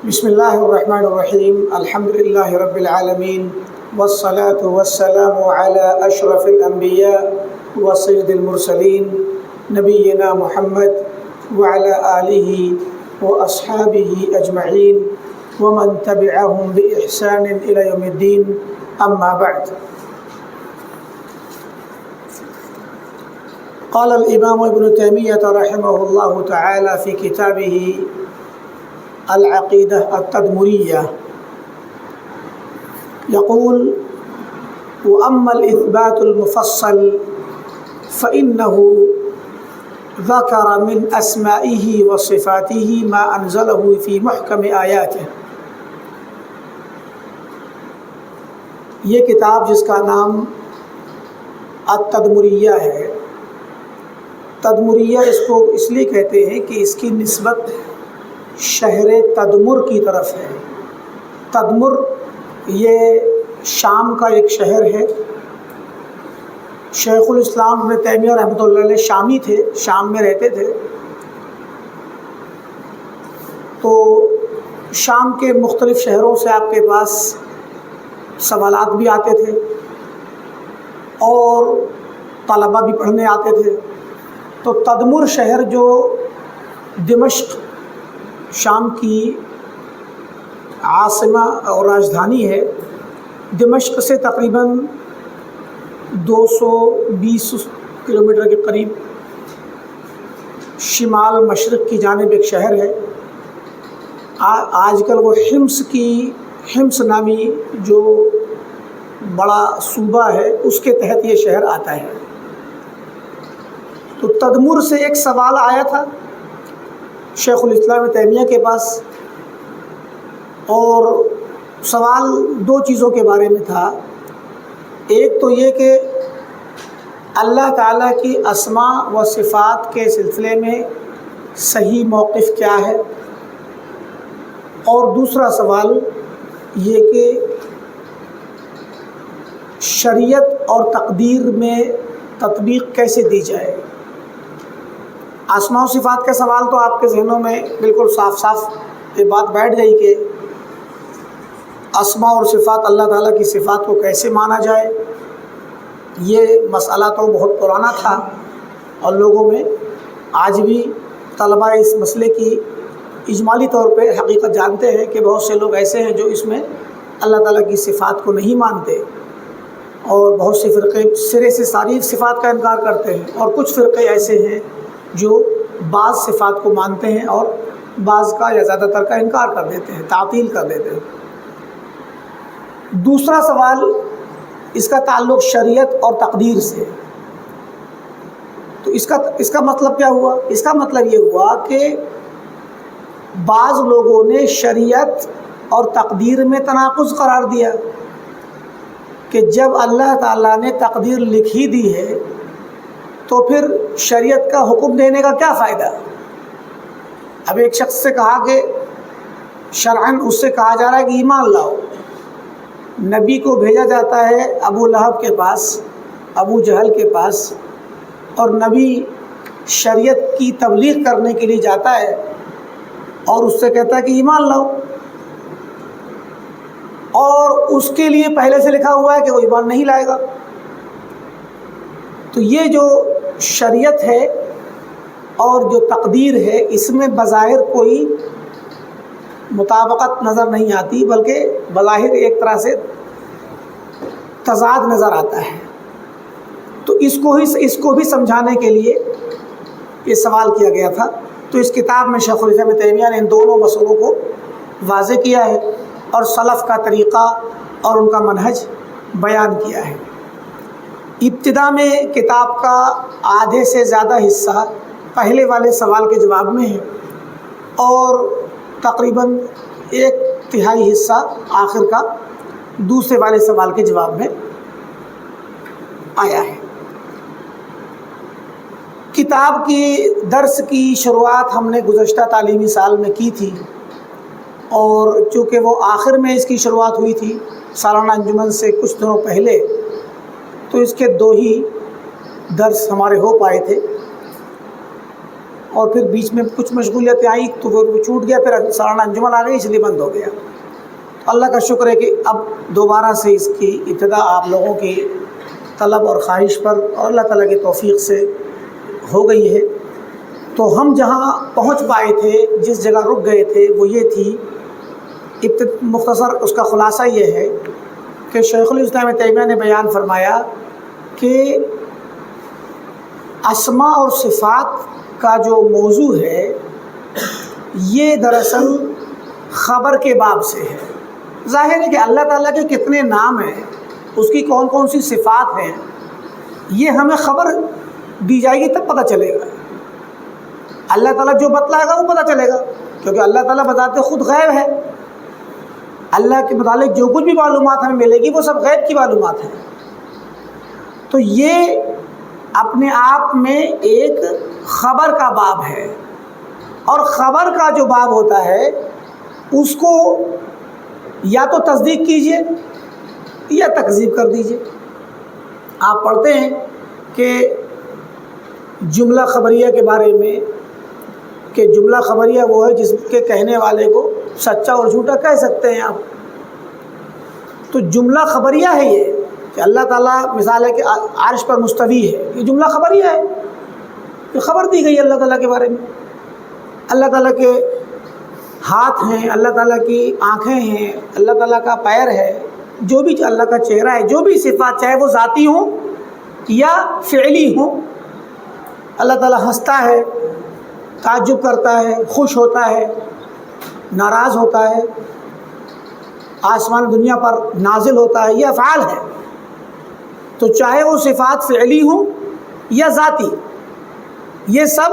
بسم اللہ الرحمن الرحیم الحمد للہ رب العالمین والصلاة والسلام علی اشرف الانبیاء وسید المرسلین نبینا محمد وعلی آلہ واصحابہ اجمعین ومن تبعهم بإحسان إلى يوم الدین اما بعد۔ قال الامام ابن تیمیہ رحمہ اللہ تعالی فی کتابہ العقیدہ التدمریہ یقول وأما الإثبات المفصل فإنه ذكر من أسمائه وصفاته ما أنزله في محكم آياته۔ یہ کتاب جس کا نام التدمریہ ہے، تدمریہ اس کو اس لیے کہتے ہیں کہ اس کی نسبت شہر تدمر کی طرف ہے۔ تدمر یہ شام کا ایک شہر ہے۔ شیخ الاسلام ابن تیمیہ رحمۃ اللہ علیہ شامی تھے، شام میں رہتے تھے، تو شام کے مختلف شہروں سے آپ کے پاس سوالات بھی آتے تھے اور طلبہ بھی پڑھنے آتے تھے۔ تو تدمر شہر جو دمشق شام کی عاصمہ اور راجدھانی ہے، دمشق سے تقریباً 220 کلومیٹر کے قریب شمال مشرق کی جانب ایک شہر ہے۔ آج کل وہ حمص نامی جو بڑا صوبہ ہے اس کے تحت یہ شہر آتا ہے۔ تو تدمر سے ایک سوال آیا تھا شیخ الاسلام تیمیہ کے پاس، اور سوال دو چیزوں کے بارے میں تھا۔ ایک تو یہ کہ اللہ تعالیٰ کی اسماء و صفات کے سلسلے میں صحیح موقف کیا ہے، اور دوسرا سوال یہ کہ شریعت اور تقدیر میں تطبیق کیسے دی جائے۔ اسماء و صفات کا سوال تو آپ کے ذہنوں میں بالکل صاف یہ بات بیٹھ گئی کہ اسماء اور صفات اللہ تعالیٰ کی صفات کو کیسے مانا جائے۔ یہ مسئلہ تو بہت پرانا تھا اور لوگوں میں آج بھی طلباء اس مسئلے کی اجمالی طور پہ حقیقت جانتے ہیں کہ بہت سے لوگ ایسے ہیں جو اس میں اللہ تعالیٰ کی صفات کو نہیں مانتے، اور بہت سے فرقے سرے سے ساری صفات کا انکار کرتے ہیں، اور کچھ فرقے ایسے ہیں جو بعض صفات کو مانتے ہیں اور بعض کا یا زیادہ تر کا انکار کر دیتے ہیں، تعطیل کر دیتے ہیں۔ دوسرا سوال اس کا تعلق شریعت اور تقدیر سے۔ تو اس کا مطلب کیا ہوا؟ اس کا مطلب یہ ہوا کہ بعض لوگوں نے شریعت اور تقدیر میں تناقض قرار دیا کہ جب اللہ تعالیٰ نے تقدیر لکھی دی ہے تو پھر شریعت کا حکم دینے کا کیا فائدہ۔ اب ایک شخص سے کہا کہ شرعاً اس سے کہا جا رہا ہے کہ ایمان لاؤ، نبی کو بھیجا جاتا ہے ابو لہب کے پاس، ابو جہل کے پاس، اور نبی شریعت کی تبلیغ کرنے کے لیے جاتا ہے اور اس سے کہتا ہے کہ ایمان لاؤ، اور اس کے لیے پہلے سے لکھا ہوا ہے کہ وہ ایمان نہیں لائے گا۔ تو یہ جو شریعت ہے اور جو تقدیر ہے اس میں بظاہر کوئی مطابقت نظر نہیں آتی، بلکہ بظاہر ایک طرح سے تضاد نظر آتا ہے۔ تو اس کو بھی سمجھانے کے لیے یہ سوال کیا گیا تھا۔ تو اس کتاب میں شیخ الاسلام تیمیہ نے ان دونوں مسئلوں کو واضح کیا ہے اور سلف کا طریقہ اور ان کا منہج بیان کیا ہے۔ ابتدا میں کتاب کا آدھے سے زیادہ حصہ پہلے والے سوال کے جواب میں ہے، اور تقریباً 1/3 حصہ آخر کا دوسرے والے سوال کے جواب میں آیا ہے۔ کتاب کی درس کی شروعات ہم نے گزشتہ تعلیمی سال میں کی تھی، اور چونکہ وہ آخر میں اس کی شروعات ہوئی تھی سالانہ انجمن سے کچھ دنوں پہلے، تو اس کے 2 ہی درس ہمارے ہو پائے تھے۔ اور پھر بیچ میں کچھ مشغولیتیں آئیں تو وہ چھوٹ گیا، پھر سالانہ انجمن آ گئی اس لیے بند ہو گیا۔ اللہ کا شکر ہے کہ اب دوبارہ سے اس کی ابتدا آپ لوگوں کی طلب اور خواہش پر اور اللہ تعالیٰ کی توفیق سے ہو گئی ہے۔ تو ہم جہاں پہنچ پائے تھے، جس جگہ رک گئے تھے، وہ یہ تھی، مختصر اس کا خلاصہ یہ ہے کہ شیخ الاسلام تیمیہ نے بیان فرمایا کہ اسماء اور صفات کا جو موضوع ہے یہ دراصل خبر کے باب سے ہے۔ ظاہر ہے کہ اللہ تعالیٰ کے کتنے نام ہیں، اس کی کون کون سی صفات ہیں، یہ ہمیں خبر دی جائے گی تب پتہ چلے گا۔ اللہ تعالیٰ جو بتلائے گا وہ پتہ چلے گا، کیونکہ اللہ تعالیٰ بذات خود غیب ہے۔ اللہ کے متعلق جو کچھ بھی معلومات ہمیں ملے گی وہ سب غیب کی معلومات ہیں۔ تو یہ اپنے آپ میں ایک خبر کا باب ہے، اور خبر کا جو باب ہوتا ہے اس کو یا تو تصدیق کیجئے یا تکذیب کر دیجئے۔ آپ پڑھتے ہیں کہ جملہ خبریہ کے بارے میں کہ جملہ خبریہ وہ ہے جس کے کہنے والے کو سچا اور جھوٹا کہہ سکتے ہیں آپ۔ تو جملہ خبریہ ہے یہ کہ اللہ تعالیٰ مثال ہے کہ عرش پر مستوی ہے، یہ جملہ خبریہ ہے، یہ خبر دی گئی اللہ تعالیٰ کے بارے میں۔ اللہ تعالیٰ کے ہاتھ ہیں، اللہ تعالیٰ کی آنکھیں ہیں، اللہ تعالیٰ کا پیر ہے، جو بھی اللہ کا چہرہ ہے، جو بھی صفات چاہے وہ ذاتی ہوں یا فعلی ہوں۔ اللہ تعالیٰ ہنستا ہے، تعجب کرتا ہے، خوش ہوتا ہے، ناراض ہوتا ہے، آسمان دنیا پر نازل ہوتا ہے، یہ افعال ہے۔ تو چاہے وہ صفات فعلی ہوں یا ذاتی، یہ سب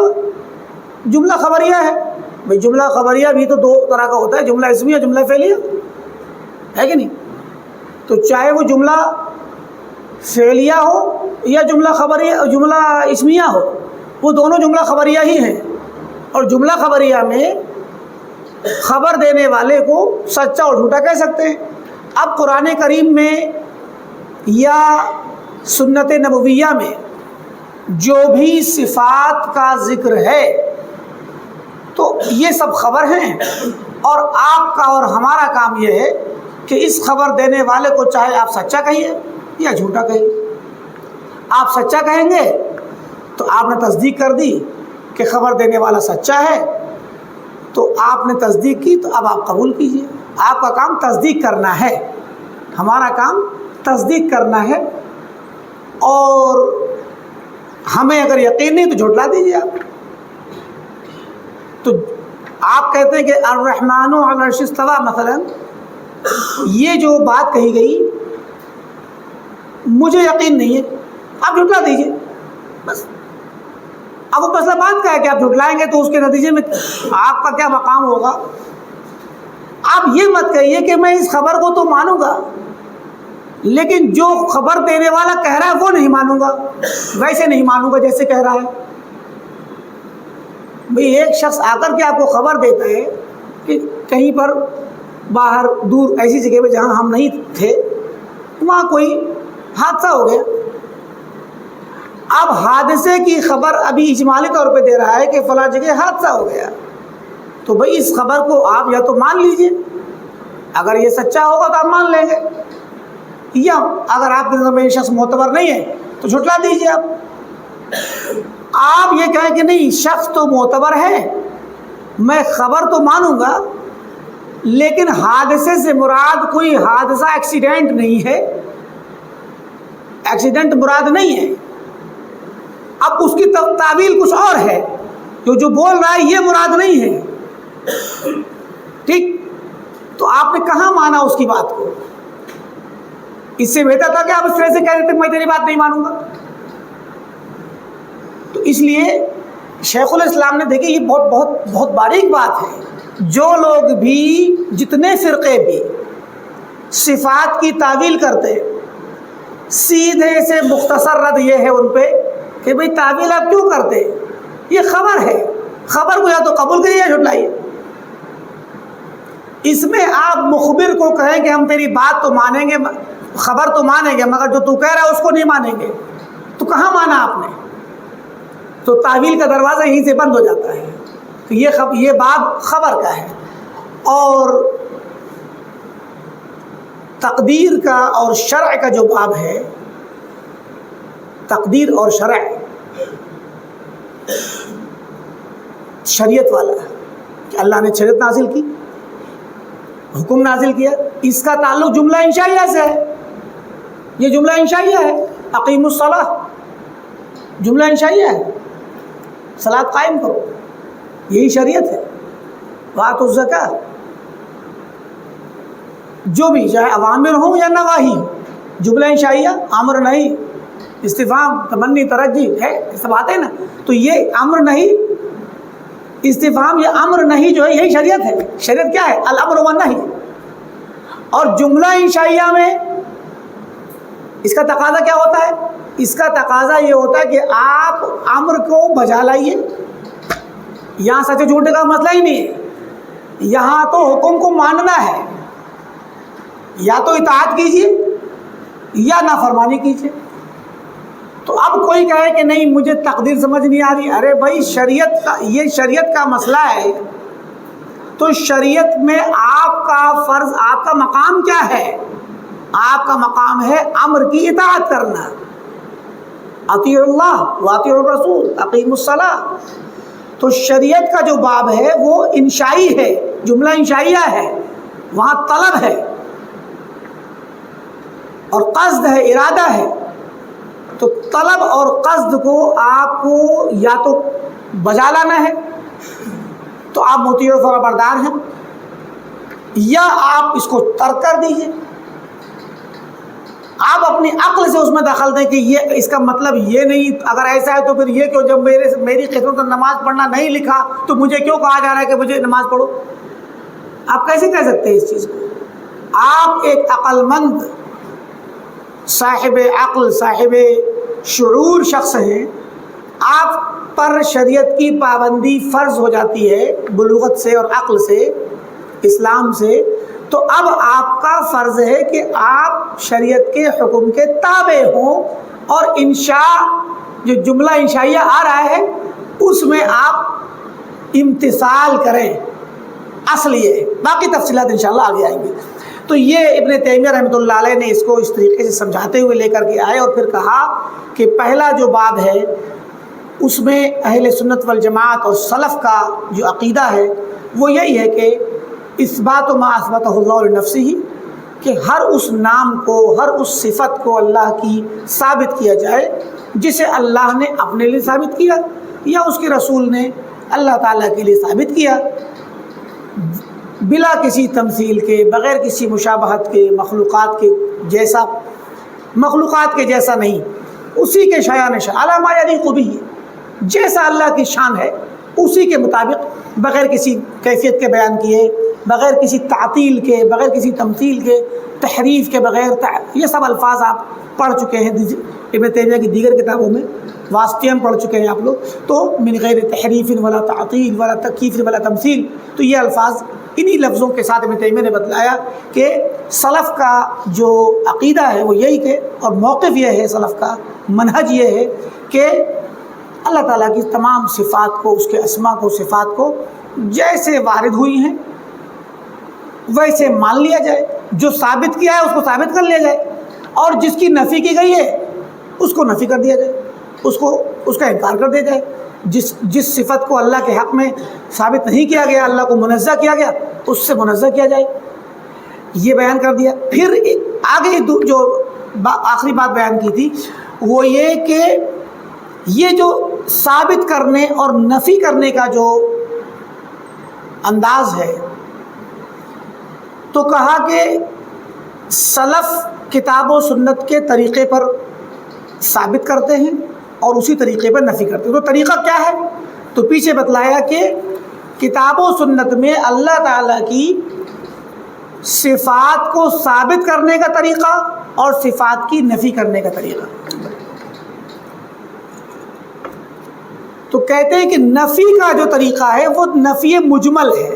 جملہ خبریہ ہے۔ بھئی جملہ خبریہ بھی تو دو طرح کا ہوتا ہے، جملہ اسمیہ، جملہ فعلیہ، ہے کہ نہیں؟ تو چاہے وہ جملہ فعلیہ ہو یا جملہ خبریہ، جملہ اسمیہ ہو، وہ دونوں جملہ خبریہ ہی ہیں۔ اور جملہ خبریہ میں خبر دینے والے کو سچا اور جھوٹا کہہ سکتے ہیں۔ اب قرآن کریم میں یا سنت نبویہ میں جو بھی صفات کا ذکر ہے تو یہ سب خبر ہیں، اور آپ کا اور ہمارا کام یہ ہے کہ اس خبر دینے والے کو چاہے آپ سچا کہیے یا جھوٹا کہیے۔ آپ سچا کہیں گے تو آپ نے تصدیق کر دی کہ خبر دینے والا سچا ہے، تو آپ نے تصدیق کی، تو اب آپ قبول کیجئے۔ آپ کا کام تصدیق کرنا ہے، ہمارا کام تصدیق کرنا ہے، اور ہمیں اگر یقین نہیں تو جھٹلا دیجئے آپ۔ تو آپ کہتے ہیں کہ الرحمن علی العرش استویٰ مثلا، یہ جو بات کہی گئی مجھے یقین نہیں ہے، آپ جھٹلا دیجئے بس۔ اب وہ مسئلہ بات کا ہے کہ آپ جھٹلائیں گے تو اس کے نتیجے میں آپ کا کیا مقام ہوگا۔ آپ یہ مت کہیے کہ میں اس خبر کو تو مانوں گا، لیکن جو خبر دینے والا کہہ رہا ہے وہ نہیں مانوں گا، ویسے نہیں مانوں گا جیسے کہہ رہا ہے۔ بھئی ایک شخص آ کر کے آپ کو خبر دیتا ہے کہ کہیں پر باہر دور ایسی جگہ پہ جہاں ہم نہیں تھے وہاں کوئی حادثہ ہو گیا۔ اب حادثے کی خبر ابھی اجمالی طور پہ دے رہا ہے کہ فلاں جگہ حادثہ ہو گیا، تو بھئی اس خبر کو آپ یا تو مان لیجئے، اگر یہ سچا ہوگا تو آپ مان لیں گے، یا اگر آپ کے نظر میں یہ شخص معتبر نہیں ہے تو جھٹلا دیجئے آپ۔ آپ یہ کہیں کہ نہیں شخص تو معتبر ہے، میں خبر تو مانوں گا، لیکن حادثے سے مراد کوئی حادثہ ایکسیڈنٹ نہیں ہے، ایکسیڈنٹ مراد نہیں ہے۔ اب اس کی تعویل کچھ اور ہے، جو بول رہا ہے یہ مراد نہیں ہے، ٹھیک؟ تو آپ نے کہاں مانا اس کی بات کو؟ اس سے بہتر تھا کہ آپ اس طرح سے کہہ دیتے میں تیری بات نہیں مانوں گا۔ تو اس لیے شیخ الاسلام نے دیکھیں یہ بہت باریک بات ہے۔ جو لوگ بھی جتنے فرقے بھی صفات کی تعویل کرتے، سیدھے سے مختصر رد یہ ہے ان پہ کہ بھئی تعویل آپ کیوں کرتے؟ یہ خبر ہے، خبر کو یا تو قبول کریے یا جھٹلائیے۔ اس میں آپ مخبر کو کہیں کہ ہم تیری بات تو مانیں گے، خبر تو مانیں گے، مگر جو تو کہہ رہا ہے اس کو نہیں مانیں گے، تو کہاں مانا آپ نے؟ تو تعویل کا دروازہ یہیں سے بند ہو جاتا ہے. تو یہ باب خبر کا ہے. اور تقدیر کا اور شرع کا جو باب ہے، تقدیر اور شرع، شریعت والا کہ اللہ نے شریعت نازل کی، حکم نازل کیا، اس کا تعلق جملہ انشائیہ سے ہے. یہ جملہ انشائیہ ہے. اقیم الصلاۃ جملہ انشائیہ ہے، صلاۃ قائم کرو، یہی شریعت ہے. وآتوا الزکاۃ، جو بھی چاہے اوامر ہوں یا نواہی ہوں، جملہ انشائیہ، امر نہیں، استفہام، تمنی، ترجی ہے، یہ سب آتے ہیں نا. تو یہ امر نہیں، استفہام یا امر نہیں جو ہے یہی شریعت ہے. شریعت کیا ہے؟ الامر والنہی. اور جملہ انشائیہ میں اس کا تقاضا کیا ہوتا ہے؟ اس کا تقاضا یہ ہوتا ہے کہ آپ امر کو بجا لائیے. یہاں سچ جھوٹے کا مسئلہ ہی نہیں ہے، یہاں تو حکم کو ماننا ہے. یا تو اطاعت کیجیے یا نافرمانی کیجیے. تو اب کوئی کہے کہ نہیں مجھے تقدیر سمجھ نہیں آ رہی، ارے بھائی یہ شریعت کا مسئلہ ہے. تو شریعت میں آپ کا فرض، آپ کا مقام کیا ہے؟ آپ کا مقام ہے امر کی اطاعت کرنا. اطیعوا اللہ واطیعوا الرسول اقیموا الصلاۃ. تو شریعت کا جو باب ہے وہ انشائی ہے، جملہ انشائیہ ہے، وہاں طلب ہے اور قصد ہے، ارادہ ہے. تو طلب اور قصد کو آپ کو یا تو بجا لانا ہے تو آپ مطیع و فرمانبردار ہیں، یا آپ اس کو ترک کر دیجیے. آپ اپنی عقل سے اس میں دخل دیں کہ یہ اس کا مطلب یہ نہیں، اگر ایسا ہے تو پھر یہ کیوں، جب میری قسمت میں نماز پڑھنا نہیں لکھا تو مجھے کیوں کہا جا رہا ہے کہ مجھے نماز پڑھو؟ آپ کیسے کہہ سکتے ہیں اس چیز کو؟ آپ ایک عقل مند، صاحب عقل، صاحب شعور شخص ہیں. آپ پر شریعت کی پابندی فرض ہو جاتی ہے بلوغت سے اور عقل سے، اسلام سے. تو اب آپ کا فرض ہے کہ آپ شریعت کے حکم کے تابع ہوں، اور انشاء جو جملہ انشائیہ آ رہا ہے اس میں آپ امتثال کریں. اصل یہ ہے، باقی تفصیلات انشاءاللہ آگے آئیں گی. تو یہ ابن تیمیہ رحمۃ اللہ علیہ نے اس کو اس طریقے سے سمجھاتے ہوئے لے کر کے آئے، اور پھر کہا کہ پہلا جو باب ہے اس میں اہل سنت والجماعت اور سلف کا جو عقیدہ ہے وہ یہی ہے کہ اثبات ما اثبتہ اللہ لنفسہ، کہ ہر اس نام کو، ہر اس صفت کو اللہ کی ثابت کیا جائے جسے اللہ نے اپنے لیے ثابت کیا یا اس کے رسول نے اللہ تعالیٰ کے لیے ثابت کیا، بلا کسی تمثیل کے، بغیر کسی مشابہت کے، مخلوقات کے جیسا نہیں، اسی کے شایان شان علی ما یلیق بہ، جیسا اللہ کی شان ہے اسی کے مطابق، بغیر کسی کیفیت کے بیان کیے، بغیر کسی تعطیل کے، بغیر کسی تمثیل کے، تحریف کے بغیر. یہ سب الفاظ آپ پڑھ چکے ہیں ابن تیمیہ کی دیگر کتابوں میں، واسطے ہم پڑھ چکے ہیں آپ لوگ. تو من غیر تحریف ولا تعطیل ولا تکییف ولا تمثیل، تو یہ الفاظ انہی لفظوں کے ساتھ ابن تیمیہ نے بتلایا کہ سلف کا جو عقیدہ ہے وہ یہی کہ، اور موقف یہ ہے سلف کا، منہج یہ ہے کہ اللہ تعالیٰ کی تمام صفات کو، اس کے اسماء کو، صفات کو جیسے وارد ہوئی ہیں ویسے مان لیا جائے، جو ثابت کیا ہے اس کو ثابت کر لیا جائے، اور جس کی نفی کی گئی ہے اس کو نفی کر دیا جائے، اس کا انکار کر دیا جائے. جس صفت کو اللہ کے حق میں ثابت نہیں کیا گیا، اللہ کو منزہ کیا گیا، اس سے منزہ کیا جائے. یہ بیان کر دیا. پھر آگے جو آخری بات بیان کی تھی وہ یہ کہ یہ جو ثابت کرنے اور نفی کرنے کا جو انداز ہے، تو کہا کہ سلف کتاب و سنت کے طریقے پر ثابت کرتے ہیں اور اسی طریقے پر نفی کرتے ہیں. تو طریقہ کیا ہے؟ تو پیچھے بتلایا کہ کتاب و سنت میں اللہ تعالیٰ کی صفات کو ثابت کرنے کا طریقہ اور صفات کی نفی کرنے کا طریقہ. تو کہتے ہیں کہ نفی کا جو طریقہ ہے وہ نفی مجمل ہے.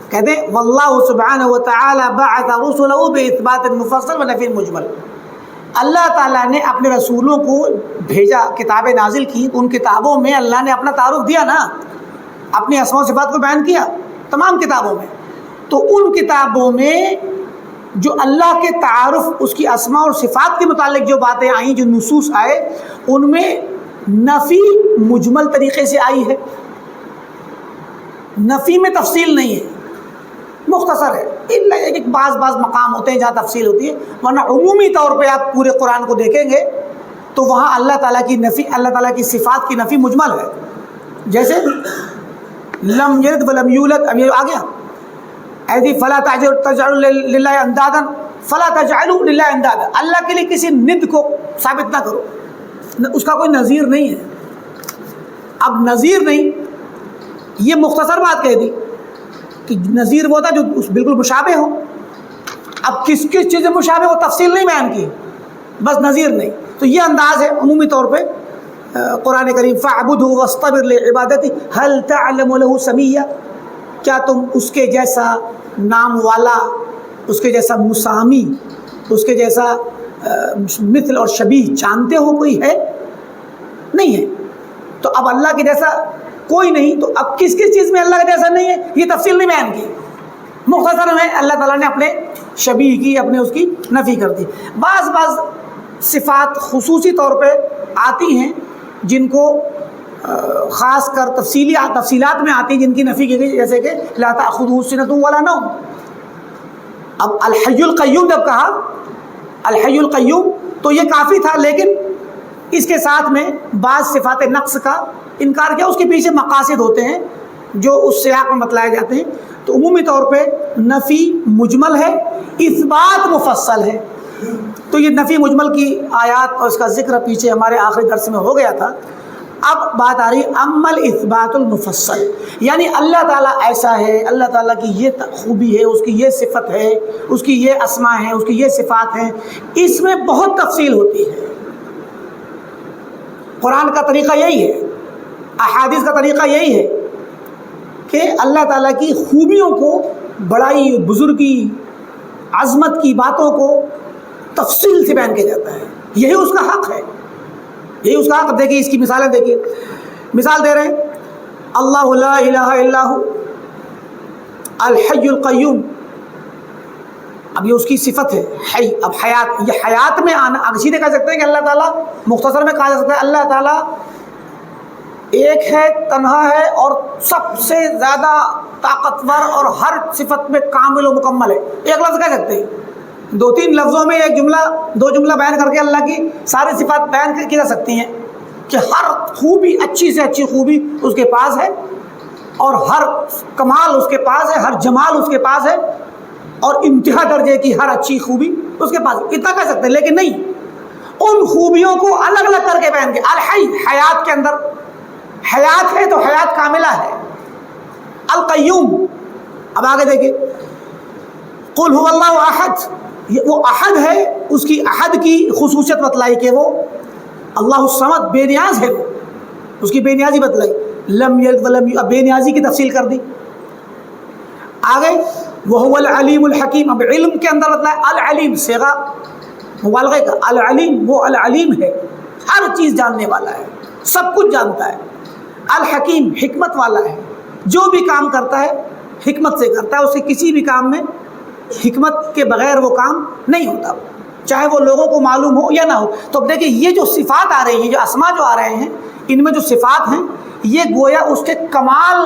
کہتے ہیں واللہ سبحانہ وتعالی بعث رسلہ باثبات مفصل و نفی مجمل، اللہ تعالیٰ نے اپنے رسولوں کو بھیجا، کتابیں نازل کی، ان کتابوں میں اللہ نے اپنا تعارف دیا نا، اپنی اسماء و صفات کو بیان کیا تمام کتابوں میں. تو ان کتابوں میں جو اللہ کے تعارف، اس کی اسماء اور صفات کے متعلق جو باتیں آئیں، جو نصوص آئے، ان میں نفی مجمل طریقے سے آئی ہے، نفی میں تفصیل نہیں ہے، مختصر ہے. ایک بعض مقام ہوتے ہیں جہاں تفصیل ہوتی ہے، ورنہ عمومی طور پہ آپ پورے قرآن کو دیکھیں گے تو وہاں اللہ تعالیٰ کی نفی، اللہ تعالیٰ کی صفات کی نفی مجمل ہے. جیسے لم یلد ولم یولد، اب یہ آ گیا ایسی فلا تجعلوا للہ اندادا فلا تجعلوا للہ اندادا، اللہ کے لیے کسی ند کو ثابت نہ کرو، اس کا کوئی نظیر نہیں ہے. اب نظیر نہیں، یہ مختصر بات کہہ دی کہ نظیر وہ تھا جو بالکل مشابہ ہو. اب کس چیز میں مشابہ ہو تفصیل نہیں بیان کی، بس نظیر نہیں. تو یہ انداز ہے عمومی طور پہ قرآن کریم فاعبدہ واصطبر لعبادتہ هل تعلم له سمیہ، کیا تم اس کے جیسا نام والا، اس کے جیسا مسامی، اس کے جیسا مثل اور شبیہ جانتے ہو کوئی ہے؟ نہیں ہے. تو اب اللہ کے جیسا کوئی نہیں، تو اب کس چیز میں اللہ کا جیسا نہیں ہے یہ تفصیل نہیں بیان کی، مختصر میں اللہ تعالیٰ نے اپنے شبیہ کی، اپنے اس کی نفی کر دی. بعض صفات خصوصی طور پہ آتی ہیں جن کو خاص کر تفصیلات میں آتی ہیں، جن کی نفی کی گئی، جیسے کہ لا تأخذہ سنۃ ولا نوم. اب الحی القیوم جب کہا الحی القیوم تو یہ کافی تھا، لیکن اس کے ساتھ میں بعض صفات نقص کا انکار کیا. اس کے پیچھے مقاصد ہوتے ہیں جو اس سیاق میں بتلائے جاتے ہیں. تو عمومی طور پہ نفی مجمل ہے، اثبات مفصل ہے. تو یہ نفی مجمل کی آیات اور اس کا ذکر پیچھے ہمارے آخری درس میں ہو گیا تھا. اب بات آ رہی اما الاثبات المفصل، یعنی اللہ تعالیٰ ایسا ہے، اللہ تعالیٰ کی یہ خوبی ہے، اس کی یہ صفت ہے، اس کی یہ اسماء ہیں، اس کی یہ صفات ہیں. اس میں بہت تفصیل ہوتی ہے. قرآن کا طریقہ یہی ہے، احادیث کا طریقہ یہی ہے کہ اللہ تعالیٰ کی خوبیوں کو، بڑائی، بزرگی، عظمت کی باتوں کو تفصیل سے بیان کیا جاتا ہے. یہی اس کا حق ہے، یہی اس کا حق. دیکھیے اس کی مثالیں دیکھیے. مثال دے رہے ہیں اللہ لا الہ الا ہو الحی القیوم. اب یہ اس کی صفت ہے حی. اب حیات، یہ حیات میں آنا، اب سیدھے کہہ سکتے ہیں کہ اللہ تعالیٰ، مختصر میں کہا جا سکتا ہے اللہ تعالیٰ ایک ہے، تنہا ہے، اور سب سے زیادہ طاقتور اور ہر صفت میں کامل و مکمل ہے. ایک لفظ کہہ سکتے ہیں، دو تین لفظوں میں ایک جملہ، دو جملہ بیان کر کے اللہ کی ساری صفات بیان کی جا سکتی ہیں کہ ہر خوبی، اچھی سے اچھی خوبی اس کے پاس ہے، اور ہر کمال اس کے پاس ہے، ہر جمال اس کے پاس ہے، اور انتہا درجے کی ہر اچھی خوبی اس کے پاس. اتنا کہہ سکتے ہیں، لیکن نہیں، ان خوبیوں کو الگ الگ کر کے بیان کیا. الحی، حیات کے اندر حیات ہے تو حیات کاملہ ہے. القیوم، اب آگے دیکھیں قل هو اللہ احد، وہ احد ہے، اس کی احد کی خصوصیت بتلائی کہ وہ اللہ الصمد، بے نیاز ہے، وہ اس کی بے نیازی بتلائی. لم یلد ولم یولد، بے نیازی کی تفصیل کر دی. آگے وہو العلیم الحکیم، اب علم کے اندر بتلایا العلیم، صیغہ مبالغہ کا. العلیم، وہ العلیم ہے، ہر چیز جاننے والا ہے، سب کچھ جانتا ہے. الحکیم، حکمت والا ہے، جو بھی کام کرتا ہے حکمت سے کرتا ہے، اسے کسی بھی کام میں حکمت کے بغیر وہ کام نہیں ہوتا، چاہے وہ لوگوں کو معلوم ہو یا نہ ہو. تو اب دیکھیں یہ جو صفات آ رہی ہیں، جو اسماء جو آ رہے ہیں، ان میں جو صفات ہیں یہ گویا اس کے کمال،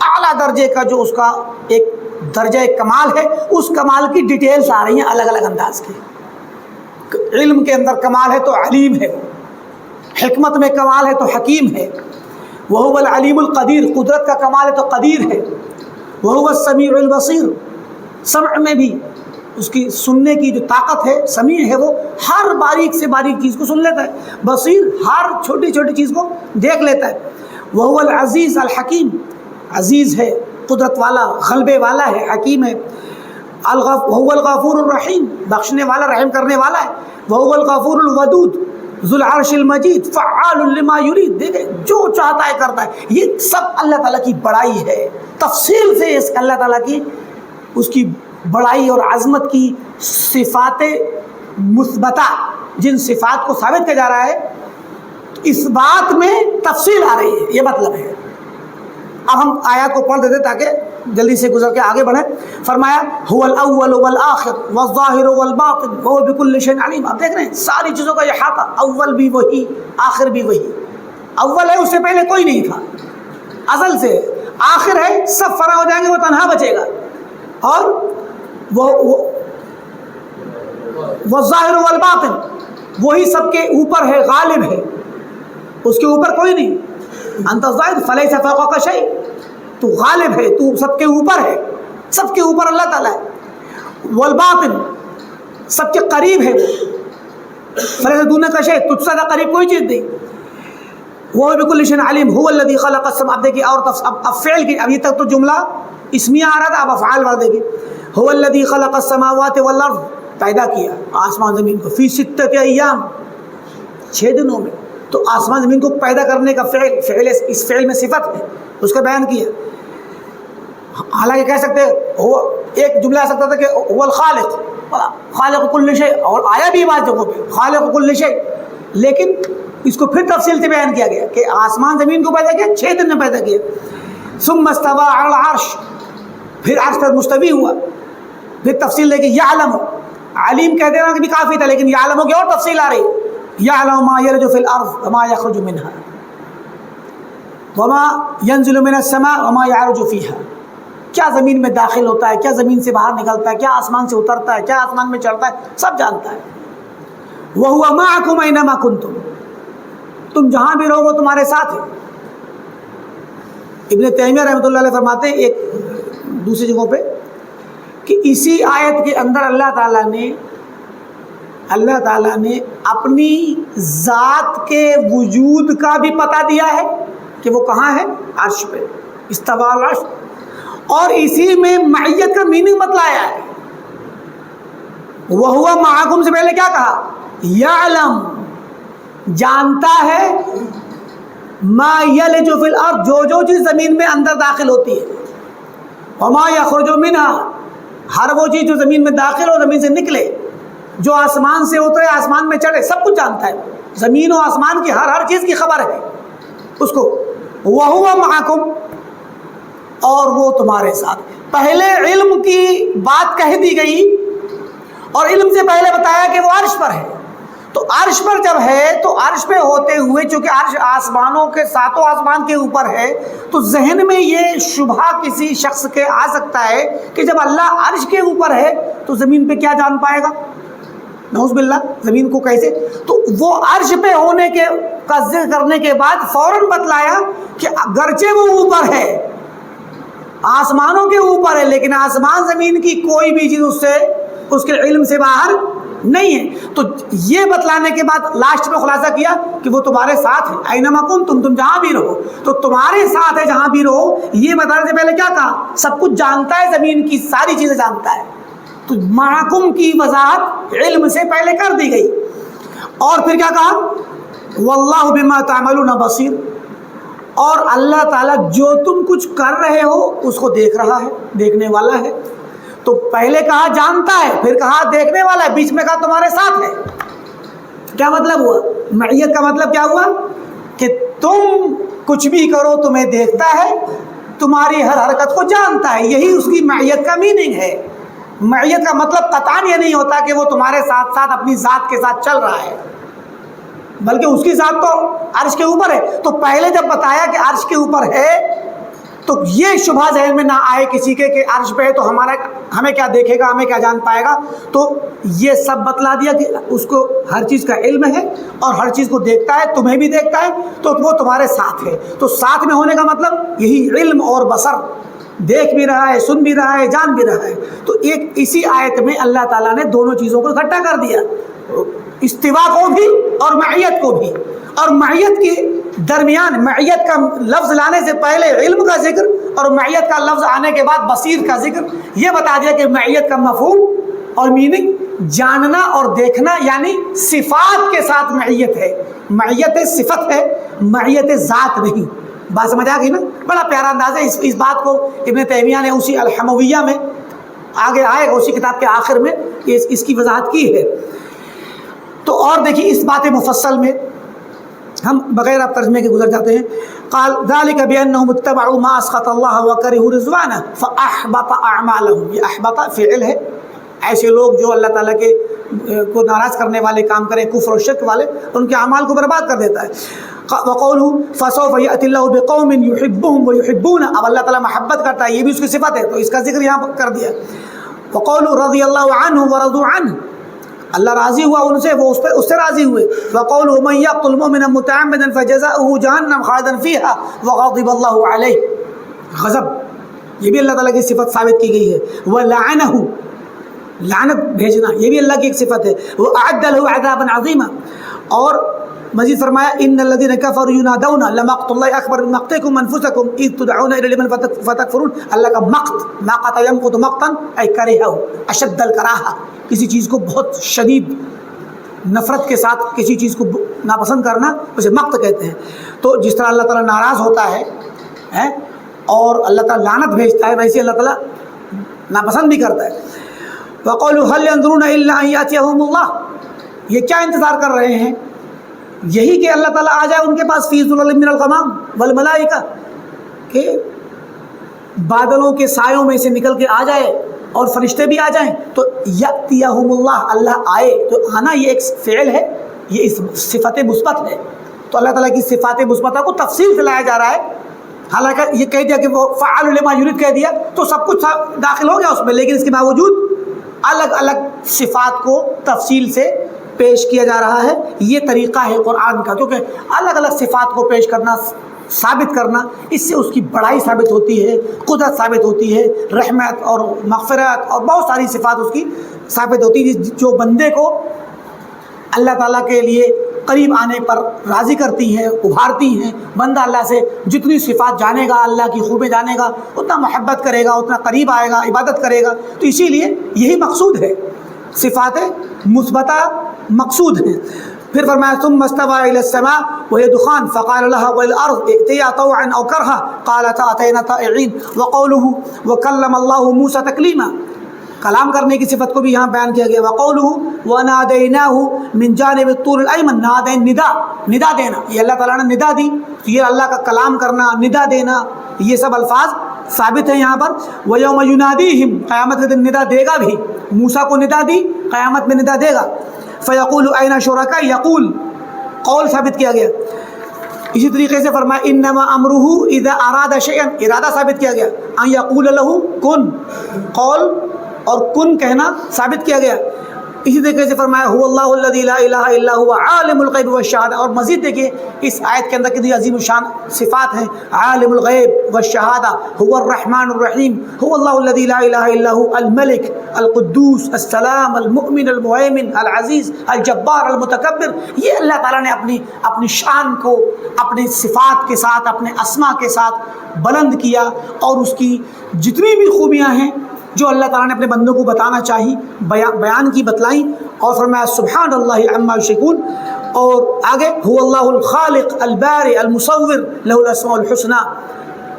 اعلیٰ درجے کا جو اس کا ایک درجہ کمال ہے، اس کمال کی ڈیٹیلز آ رہی ہیں الگ الگ انداز کی. علم کے اندر کمال ہے تو علیم ہے، حکمت میں کمال ہے تو حکیم ہے. وہو العلیم القدیر، قدرت کا کمال ہے تو قدیر ہے. وہو السمیع البصیر، سمع میں بھی اس کی سننے کی جو طاقت ہے، سمیع ہے، وہ ہر باریک سے باریک چیز کو سن لیتا ہے. بصیر، ہر چھوٹی چھوٹی چیز کو دیکھ لیتا ہے. وہو العزیز الحکیم، عزیز ہے، قدرت والا، غلبے والا ہے، حکیم ہے. وہو الغفور الرحیم، بخشنے والا، رحم کرنے والا ہے. وہو الغفور الودود ذو العرش المجید فعال لما یرید، دیکھیں جو چاہتا ہے کرتا ہے. یہ سب اللہ تعالیٰ کی بڑائی ہے. تفصیل سے اس اللہ تعالیٰ کی، اس کی بڑائی اور عظمت کی صفات مثبتہ جن صفات کو ثابت کیا جا رہا ہے اس بات میں تفصیل آ رہی ہے، یہ مطلب ہے۔ اب ہم آیات کو پڑھ دیتے تاکہ جلدی سے گزر کے آگے بڑھیں۔ فرمایا هو الاول والآخر والظاہر والباطن وهو بكل شيء علیم۔ آپ دیکھ رہے ہیں ساری چیزوں کا احاطہ، اول بھی وہی آخر بھی وہی۔ اول ہے اس سے پہلے کوئی نہیں تھا، ازل سے، آخر ہے سب فنا ہو جائیں گے وہ تنہا بچے گا، اور والظاہر والباطن وہی سب کے اوپر ہے، غالب ہے، اس کے اوپر کوئی نہیں۔ انت الظاہر فلیس فوقک شیء، تو غالب ہے، تو سب کے اوپر ہے، سب کے اوپر اللہ تعالیٰ ہے۔ والباطن سب کے قریب ہے، فلیس دونک شیء، تجھ سے قریب کوئی چیز نہیں۔ وہ بکل شیء علیم، هو الذی خلق السماء۔ اب دیکھیے اور اب فعل کی، ابھی تک تو جملہ اسمیہ آ رہا تھا، اب افعال بڑھ دے گی۔ هو الذی خلق السماوات والارض، پیدا کیا آسمان زمین کو، فی ستۃ ایام، 6 دنوں میں۔ تو آسمان زمین کو پیدا کرنے کا فعل اس فعل میں صفت ہے، اس کا بیان کیا۔ حالانکہ کہہ سکتے ہو ایک جملہ آ سکتا تھا کہ هو الخالق، خالق کل شیء، اور آیا بھی بعض جگہوں پہ خالق کل شیء، لیکن اس کو پھر تفصیل سے بیان کیا گیا کہ آسمان زمین کو پیدا کیا 6 دن میں پیدا کیا۔ ثم استوى على العرش، پھر عرش پر مستوی ہوا، پھر تفصیل ہے کہ یعلم، علیم کہہ دینا کہ بھی کافی تھا، لیکن یعلم کی اور تفصیل آ رہی، یعلم ما یلج فی الارض وما یخرج منها وما ينزل من السماء وما يعرج فيها، کیا زمین میں داخل ہوتا ہے، کیا زمین سے باہر نکلتا ہے، کیا آسمان سے اترتا ہے، کیا آسمان میں چڑھتا ہے، سب جانتا ہے۔ وَهُوَ مَعَكُمْ أَيْنَمَا كُنْتُمْ، تم جہاں بھی رہو وہ تمہارے ساتھ ہے۔ ابن تیمیہ رحمۃ اللہ علیہ فرماتے ہیں ایک دوسری جگہوں پہ کہ اسی آیت کے اندر اللہ تعالیٰ نے اپنی ذات کے وجود کا بھی پتہ دیا ہے کہ وہ کہاں ہے، عرش پہ، استوى علی العرش، اور اسی میں معیت کا میننگ بتلایا ہے۔ وَهُوَ مَعَكُمْ سے پہلے کیا کہا، یعلم، جانتا ہے، ما یلج فی الارض، جو چیز زمین میں اندر داخل ہوتی ہے، وما یخرج منها، ہر وہ چیز جو زمین میں داخل ہو، زمین سے نکلے، جو آسمان سے اترے، آسمان میں چڑھے، سب کچھ جانتا ہے۔ زمین و آسمان کی ہر چیز کی خبر ہے اس کو۔ وَهُوَ مَعَكُمْ، اور وہ تمہارے ساتھ۔ پہلے علم کی بات کہہ دی گئی، اور علم سے پہلے بتایا کہ وہ عرش پر ہے۔ تو عرش پر جب ہے تو عرش پہ ہوتے ہوئے، چونکہ عرش آسمانوں کے ساتوں آسمان کے اوپر ہے، تو ذہن میں یہ شبہ کسی شخص کے آ سکتا ہے کہ جب اللہ عرش کے اوپر ہے تو زمین پہ کیا جان پائے گا، نعوذ باللہ، زمین کو کیسے؟ تو وہ عرش پہ ہونے کا ذکر کرنے کے بعد فوراً بتلایا کہ اگرچہ وہ اوپر ہے، آسمانوں کے اوپر ہے، لیکن آسمان زمین کی کوئی بھی چیز اس کے علم سے باہر نہیں ہے۔ تو یہ بتلانے کے بعد لاسٹ میں خلاصہ کیا کہ وہ تمہارے ساتھ ہے، اینما کنتم، تم جہاں بھی رہو، تو تمہارے ساتھ ہے جہاں بھی رہو۔ یہ بتانے سے پہلے کیا کہا، سب کچھ جانتا ہے، زمین کی ساری چیزیں جانتا ہے۔ تو معکم کی وضاحت علم سے پہلے کر دی گئی، اور پھر کیا کہا، واللہ بما تعملون بصیر، اور اللہ تعالیٰ جو تم کچھ کر رہے ہو اس کو دیکھ رہا ہے، دیکھنے والا ہے۔ تو پہلے کہا جانتا ہے، پھر کہا دیکھنے والا ہے، بیچ میں کہا تمہارے ساتھ ہے۔ کیا مطلب ہوا، معیت کا مطلب کیا ہوا کہ تم کچھ بھی کرو تمہیں دیکھتا ہے، تمہاری ہر حرکت کو جانتا ہے، یہی اس کی معیت کا میننگ ہے۔ معیت کا مطلب قطعاً یہ نہیں ہوتا کہ وہ تمہارے ساتھ ساتھ اپنی ذات کے ساتھ چل رہا ہے، بلکہ اس کی ذات تو عرش کے اوپر ہے۔ تو پہلے جب بتایا کہ عرش کے اوپر ہے تو یہ شبہ ذہن میں نہ آئے کسی کے کہ عرش پہ ہے تو ہمیں کیا دیکھے گا، ہمیں کیا جان پائے گا۔ تو یہ سب بتلا دیا کہ اس کو ہر چیز کا علم ہے اور ہر چیز کو دیکھتا ہے، تمہیں بھی دیکھتا ہے، تو وہ تمہارے ساتھ ہے۔ تو ساتھ میں ہونے کا مطلب یہی علم اور بصر، دیکھ بھی رہا ہے، سن بھی رہا ہے، جان بھی رہا ہے۔ تو ایک اسی آیت میں اللہ تعالیٰ نے دونوں چیزوں کو اکٹھا کر دیا، استوا کو بھی اور معیت کو بھی۔ اور معیت کے درمیان معیت کا لفظ لانے سے پہلے علم کا ذکر اور معیت کا لفظ آنے کے بعد بصیر کا ذکر، یہ بتا دیا کہ معیت کا مفہوم اور میننگ جاننا اور دیکھنا، یعنی صفات کے ساتھ معیت ہے۔ معیت صفت ہے، معیت ذات نہیں۔ بات سمجھ آ گئی نا؟ بڑا پیارا انداز ہے۔ اس بات کو ابن تیمیہ نے اسی الحمویہ میں آگے آئے گا، اسی کتاب کے آخر میں اس کی وضاحت کی ہے تو اور دیکھیے اس بات مفصل میں ہم بغیر اب ترجمے کے گزر جاتے ہیں. قال ذلك بأنهم اتبعوا ما اسخط الله وكرهوا رضوانه فأحبط أعمالهم. یہ احبط فعل ہے. ایسے لوگ جو اللہ تعالیٰ کے کو ناراض کرنے والے کام کریں، کفر و شرک والے، ان کے اعمال کو برباد کر دیتا ہے. وقوله فسوف يأتي الله بقوم يحبهم ويحبونه. اب اللہ تعالیٰ محبت کرتا ہے، یہ بھی اس کی صفت ہے، تو اس کا ذکر یہاں کر دیا. وقوله رضي الله عنه ورضوا عنه. اللہ راضی ہوا ان سے، وہ اس سے راضی ہوئے. وقوله من يقتل مؤمنا متعمدا فجزاؤه جهنم خالدا فيها وغضب الله عليه. غضب یہ بھی اللہ تعالیٰ کی صفت ثابت کی گئی ہے. ولعنه، لعنت بھیجنا یہ بھی اللہ کی ایک صفت ہے. وأعد له عذابا عظيما. اور مزید فرمایا ان الذين كفروا ينادون لمقت الله اكبر من مقتكم انفسكم اذ تدعون الى لمن فتكفرون. اللہ کا مقت، مقت يمقت مقتا اي كرهه اشد الكراهه. کسی چیز کو بہت شدید نفرت کے ساتھ کسی چیز کو ناپسند کرنا اسے مقت کہتے ہیں. تو جس طرح اللہ تعالیٰ ناراض ہوتا ہے اور اللہ تعالیٰ لعنت بھیجتا ہے، ویسے اللہ تعالیٰ ناپسند بھی کرتا ہے. وقولوا هل ينظرون الا ان ياتيهم الله. یہ کیا انتظار کر رہے ہیں؟ یہی کہ اللہ تعالیٰ آ جائے ان کے پاس فی ظلل من الغمام والملائکہ، کہ بادلوں کے سایوں میں سے نکل کے آ جائے اور فرشتے بھی آ جائیں. تو یاتیہم اللہ، اللہ آئے. تو آنا یہ ایک فعل ہے، یہ اس صفت مثبت ہے. تو اللہ تعالیٰ کی صفات مثبتہ کو تفصیل سے لایا جا رہا ہے. حالانکہ یہ کہہ دیا کہ وہ فعال لما یرید کہہ دیا تو سب کچھ داخل ہو گیا اس میں، لیکن اس کے باوجود الگ الگ صفات کو تفصیل سے پیش کیا جا رہا ہے. یہ طریقہ ہے قرآن کا، کیونکہ الگ الگ صفات کو پیش کرنا، ثابت کرنا، اس سے اس کی بڑائی ثابت ہوتی ہے، قدرت ثابت ہوتی ہے، رحمت اور مغفرت اور بہت ساری صفات اس کی ثابت ہوتی ہے جو بندے کو اللہ تعالیٰ کے لیے قریب آنے پر راضی کرتی ہیں، ابھارتی ہیں. بندہ اللہ سے جتنی صفات جانے گا، اللہ کی خوبی جانے گا، اتنا محبت کرے گا، اتنا قریب آئے گا، عبادت کرے گا. تو اسی لیے یہی مقصود ہے، صفات مثبتہ مقصود ہیں. پھر فرمایا ثم استوى الى السماء وهي دخان فقال لها وللارض ائتيا طوعا او كرها قالتا اتينا طائعين. وقوله وكلم الله موسى تكليما. کلام کرنے کی صفت کو بھی یہاں بیان کیا گیا. وقوله وناديناه من جانب الطور الايمن. نادین ندا دینا، یہ اللہ تعالیٰ نے ندا دی. یہ اللہ کا کلام کرنا، ندا دینا، یہ سب الفاظ ثابت ہیں یہاں پر. وَيَوْمَ يُنَادِيهِمْ. قیامت کے دن ندا دے گا بھی. موسیٰ کو ندا دی، قیامت میں ندا دے گا. فَيَقُولُ أَيْنَ شُرَكَائِي. یقول قول ثابت کیا گیا. اسی طریقے سے فرمایا انما امرہ اذا اراد شیئا. ارادہ ثابت کیا گیا. ان یقول له کن، قول اور کن کہنا ثابت کیا گیا. اسی طریقے سے فرمایا هو اللہ الذی لا الہ الا هو عالم الغیب والشہادہ. اور مزید دیکھیے اس آیت کے اندر کتنی عظیم الشان صفات ہیں. عالم الغیب والشہادہ، هو الرحمن الرحیم، هو اللہ الذی لا الہ الا هو الملک القدوس السلام المؤمن المہیمن العزیز الجبار المتکبر. یہ اللہ تعالیٰ نے اپنی شان کو اپنی صفات کے ساتھ، اپنے اسما کے ساتھ بلند کیا، اور اس کی جتنی بھی خوبیاں ہیں جو اللہ تعالیٰ نے اپنے بندوں کو بتانا چاہی بیان کی، بتلائیں. اور فرمایا سبحان اللہ عما یشرکون. اور آگے هو اللہ الخالق البارئ المصور له الاسماء الحسنى.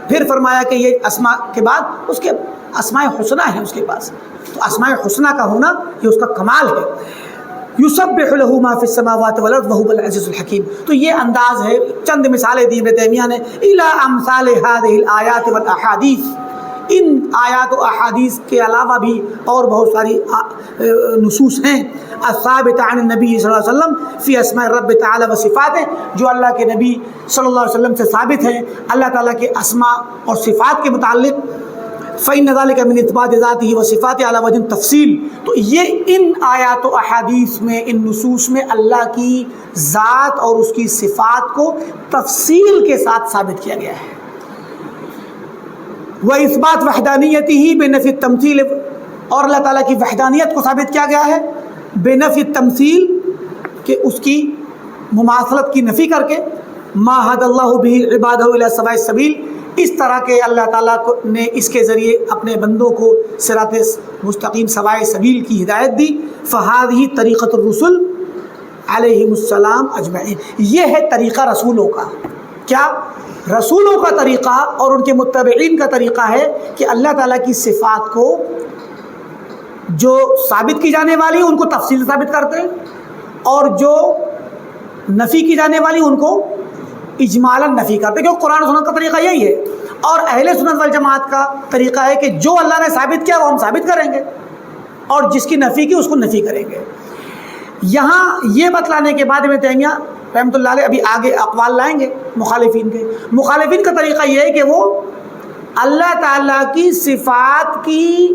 پھر فرمایا کہ یہ اسماء کے بعد اس کے اسماء حسنہ ہیں اس کے پاس. تو اسماء حسنہ کا ہونا یہ اس کا کمال ہے. یسبح له ما فی السماوات والارض وهو العزیز الحکیم. تو یہ انداز ہے. چند مثالیں دی ابن تیمیہ نے. الی امثال هذه الآیات والاحادیث. ان آیات و احادیث کے علاوہ بھی اور بہت ساری نصوص ہیں الثابت عن النبی صلی اللہ علیہ وسلم فی اسماء رب تعالی و صفاتہ، جو اللہ کے نبی صلی اللہ علیہ وسلم سے ثابت ہیں اللہ تعالیٰ کے اسماء اور صفات کے متعلق. فإن ذلك من اثبات ذاته و صفاتہ علی وجہ تفصیل. تو یہ ان آیات و احادیث میں، ان نصوص میں اللہ کی ذات اور اس کی صفات کو تفصیل کے ساتھ ثابت کیا گیا ہے. وَإِثْبَاتِ وَحْدَانِيَتِهِ بِنَفِي التَّمْثِيلِ. اور اللہ تعالیٰ کی وحدانیت کو ثابت کیا گیا ہے بِنَفِي التَّمْثِيلِ، کہ اس کی مماثلت کی نفی کر کے. مَا هَدَى اللَّهُ بِهِ عِبَادَهُ إِلَى سَوَاءِ السَّبِيلِ. اس طرح کے اللہ تعالیٰ نے اس کے ذریعے اپنے بندوں کو صراط مستقیم سوائے سبیل کی ہدایت دی. فَهَذِهِ طَرِيقَةُ الرُّسُلِ علیہم السلام اجمعین. یہ ہے طریقہ رسولوں کا. کیا؟ رسولوں کا طریقہ اور ان کے متبعین کا طریقہ ہے کہ اللہ تعالیٰ کی صفات کو جو ثابت کی جانے والی ہیں ان کو تفصیل ثابت کرتے ہیں، اور جو نفی کی جانے والی ان کو اجمالاً نفی کرتے، کیونکہ قرآن و سنت کا طریقہ یہی ہے، اور اہل سنت والجماعت کا طریقہ ہے کہ جو اللہ نے ثابت کیا وہ ہم ثابت کریں گے، اور جس کی نفی کی اس کو نفی کریں گے۔ یہاں یہ بتلانے کے بعد ابن تیمیہ رحمۃ اللہ علیہ ابھی آگے اقوال لائیں گے مخالفین کے۔ مخالفین کا طریقہ یہ ہے کہ وہ اللہ تعالیٰ کی صفات کی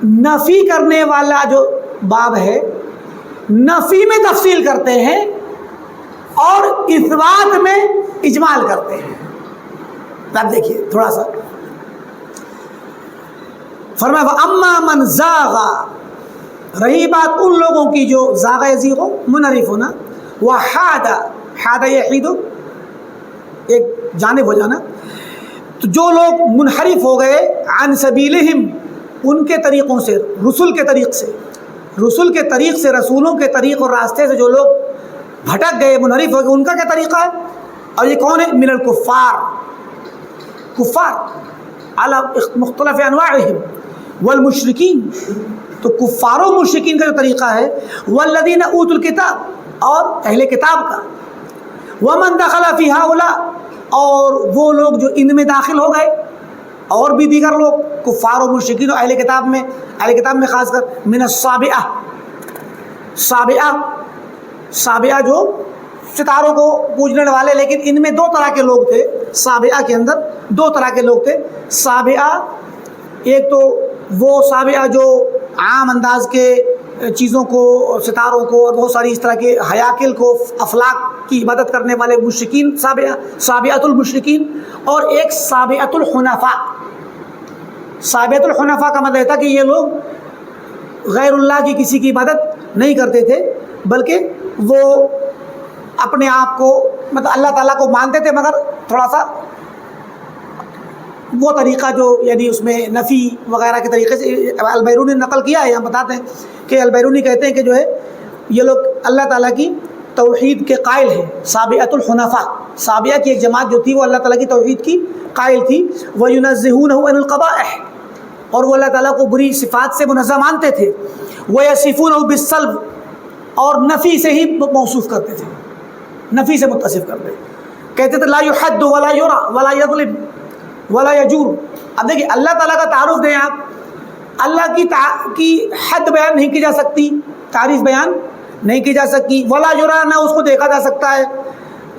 نفی کرنے والا جو باب ہے، نفی میں تفصیل کرتے ہیں اور اثبات میں اجمال کرتے ہیں۔ اب دیکھیے تھوڑا سا فرمایا وَأَمَّا مَنْ زَاغَ، رہی بات ان لوگوں کی جو زاغ یزیغ ہو، منحرف ہونا، وَحَادَ، حَادَ یحید، ایک جانب ہو جانا، تو جو لوگ منحرف ہو گئے عن سبیلہم، ان کے طریقوں سے، رسول کے طریق سے، رسول کے طریق سے، رسولوں کے طریق اور راستے سے جو لوگ بھٹک گئے، منحرف ہو گئے، ان کا کیا طریقہ ہے؟ اور یہ کون ہے؟ من الکفار، کفار علی مختلف انواعہم، والمشرکین، تو کفار و مشرکین کا جو طریقہ ہے، والذین اوتوا الکتاب، اور اہل کتاب کا، ومن دخل فی ہؤلاء، اور وہ لوگ جو ان میں داخل ہو گئے، اور بھی دیگر لوگ کفار و مشرکین اور اہل کتاب میں خاص کر، من الصابئہ، صابئہ، صابئہ جو ستاروں کو پوجنے والے، لیکن ان میں دو طرح کے لوگ تھے، صابئہ کے اندر دو طرح کے لوگ تھے۔ صابئہ، ایک تو وہ صابئہ جو عام انداز کے چیزوں کو، ستاروں کو اور بہت ساری اس طرح کے حیاکل کو، افلاک کی عبادت کرنے والے مشرکین، صابئۃ المشرکین، اور ایک صابئۃ الحنفاء۔ صابئۃ الحنفاء کا مطلب تھا کہ یہ لوگ غیر اللہ کی کسی کی عبادت نہیں کرتے تھے، بلکہ وہ اپنے آپ کو مطلب اللہ تعالیٰ کو مانتے تھے، مگر تھوڑا سا وہ طریقہ جو یعنی اس میں نفی وغیرہ کے طریقے سے البیرونی نے نقل کیا ہے۔ ہم بتاتے ہیں کہ البیرونی کہتے ہیں کہ جو ہے یہ لوگ اللہ تعالیٰ کی توحید کے قائل ہیں، صابئۃ الحنفاء، صابئہ کی ایک جماعت جو تھی وہ اللہ تعالیٰ کی توحید کی قائل تھی، وَيُنَزِّهُونَهُ عَنِ الْقَبَائِحِ، اور وہ اللہ تعالیٰ کو بری صفات سے منزہ مانتے تھے، وَيَصِفُونَهُ بِالسَّلْبِ، اور نفی سے ہی موصوف کرتے تھے، نفی سے متصف کرتے، کہتے تھے لا يحد ولا يرى ولا يظلم ولا يجور۔ اب دیکھیے اللہ تعالیٰ کا تعارف دیں آپ، اللہ کی حد بیان نہیں کی جا سکتی، تعریف بیان نہیں کی جا سکتی، ولا يرى، نہ اس کو دیکھا جا سکتا ہے،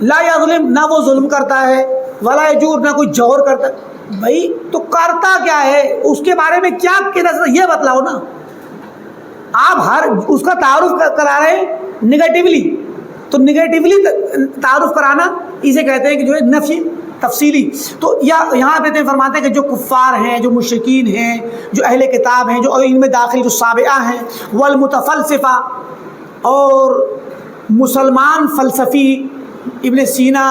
لا يظلم، نہ وہ ظلم کرتا ہے، ولا يجور، نہ کوئی جور کرتا ہے۔ بھائی تو کرتا کیا ہے، اس کے بارے میں کیا کہہ سکتا، یہ بتلاؤ نا۔ آپ ہر اس کا تعارف کرا رہے ہیں نگیٹیولی، تو نگیٹیولی تعارف کرانا اسے کہتے ہیں کہ جو ہے نفی تفصیلی۔ تو یہاں پہ فرماتے ہیں کہ جو کفار ہیں، جو مشرکین ہیں، جو اہل کتاب ہیں، جو ان میں داخل جو صابئہ ہیں، والمتفلسفہ، اور مسلمان فلسفی، ابن سینا،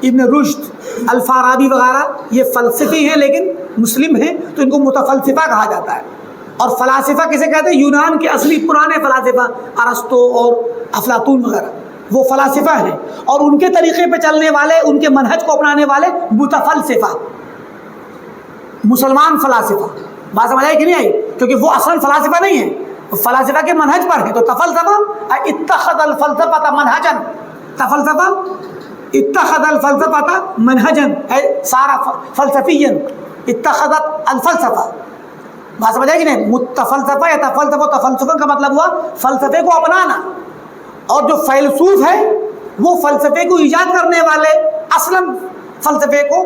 ابن رشد، الفارابی وغیرہ، یہ فلسفی ہیں لیکن مسلم ہیں، تو ان کو متفلسفہ کہا جاتا ہے۔ اور فلاسفہ کسے کہتے ہیں؟ یونان کے اصلی پرانے فلاسفہ، ارسطو اور افلاطون وغیرہ، وہ فلاسفہ ہیں، اور ان کے طریقے پہ چلنے والے، ان کے منہج کو اپنانے والے متفلسفہ، مسلمان فلاسفہ۔ بات سمجھ آئی کہ نہیں آئی؟ کیونکہ وہ اصل فلاسفہ نہیں ہیں، وہ فلاسفہ کے منہج پر ہیں۔ تو تفلسفہ اتخذ الفلسفہ منہجا، تفلسفہ اتخذ الفلسفہ منہجا، سارا فلسفیا اتخذت الفلسفہ۔ بات سمجھ آئی کہ نہیں؟ متفلسفہ یا تفلسفہ، تفلسفہ کا مطلب ہوا فلسفے کو اپنانا، اور جو فیلسوف ہے وہ فلسفے کو ایجاد کرنے والے، اصلاً فلسفے کو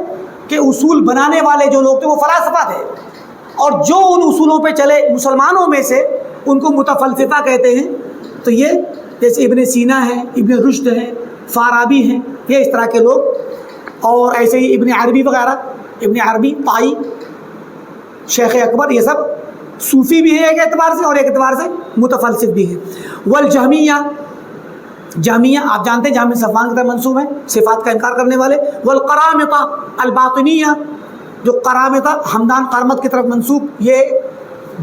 کے اصول بنانے والے جو لوگ تھے وہ فلاسفہ تھے، اور جو ان اصولوں پہ چلے مسلمانوں میں سے ان کو متفلسفہ کہتے ہیں۔ تو یہ جیسے ابن سینا ہے، ابن رشد ہے، فارابی ہیں، یہ اس طرح کے لوگ، اور ایسے ہی ابن عربی وغیرہ، ابن عربی، طائی، شیخ اکبر، یہ سب صوفی بھی ہیں ایک اعتبار سے، اور ایک اعتبار سے متفلسف بھی ہیں۔ والجہمیہ، جہمیہ آپ جانتے ہیں جہمی صفوان کی طرف منسوب ہیں، صفات کا انکار کرنے والے۔ والقرامطہ الباطنیہ، جو قرامطہ ہمدان قرمت کی طرف منسوب، یہ